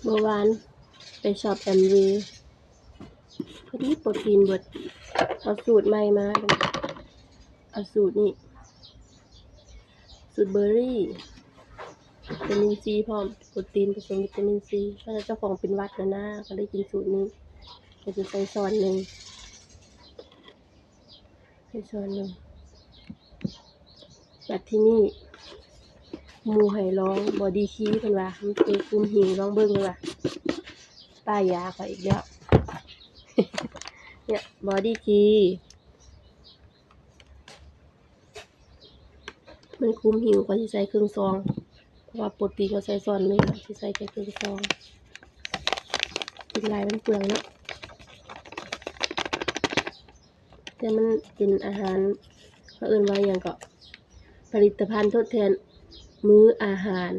เมื่อวานไปช็อปแอมวีพอดีโปรตีนเบิดเอาสูตรใหม่มาเอาสูตรนี้สูตรเบอร์รี่วิตามินซีพร้อมโปรตีนผสมวิตามินซีเพราะเจ้าของเป็นหวัดนะก็ได้กินสูตรนี้ก็จะใส่ช้อนหนึ่งแบบที่นี่หมู่ให้ลองบอดี้คีเพิ่นว่ามันเป็นคุมหิวลองเบิ่งเลยว่าป้ายยาก็อีกแล้ว เนี่ยบอดี้คีมันคุมหิวก็สิใส่ครึ่งซองเพราะว่าโปรตีนก็ใส่ช้อนหนึงสิใส่แค่ครึ่งซองกินหลายมันเปลืองเนาะแต่มันเป็นอาหารเขาเอิ้นว่าหยังก็ผลิตภัณฑ์ทดแทนมื้ออาหาร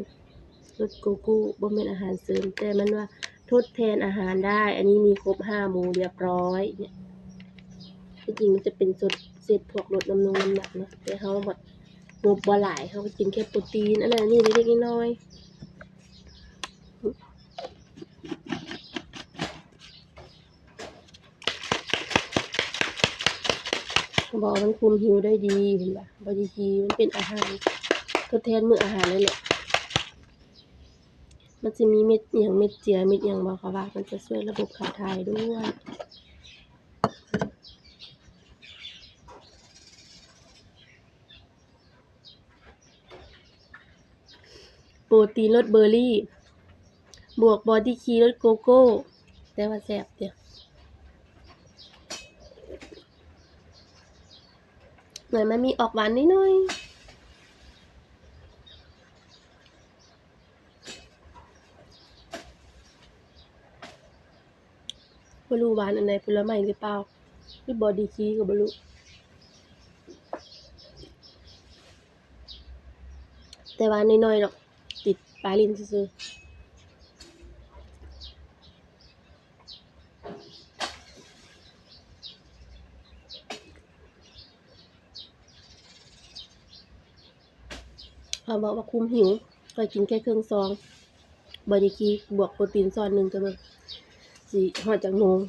รสโกโก้บ่แม่นอาหารเสริมแต่มันว่าทดแทนอาหารได้อันนี้มีครบ5หมู่เรียบร้อยเนี่ยที่จริงมันจะเป็นเศษพวกลดน้ำหนักเนาะแต่เฮาแบบงบบ่หลายเฮาก็กินแค่โปรตีนอันนั้นนี่เล็กๆน้อยๆบอกมันคุมหิวได้ดีเห็นบ่บอดี้คีมันเป็นอาหารทดแทนมื้ออาหารเลยแหละมันจะมีเม็ดอิหยังเม็ดเจียเม็ดหยังบ่เขาว่ามันจะช่วยระบบขับถ่ายด้วยโปรตีนรสเบอร์รี่บวกบอดี้คีรสโกโก้แต่ว่าแซ่บเด้อเหมือนมันมีออกหวานน้อยๆบ่รู้หวานอันใดผลไม้หรือเปล่าหรือบอดี้คีก็บ่รู้แต่หวานน้อยๆดอกติดปลายลิ้นซื่อๆเขาบอกว่าคุมหิวก็กินแค่ครึ่งซองบอดี้คีบวกโปรตีนช้อนหนึ่งก็เบิ่งสิฮอดจักโมง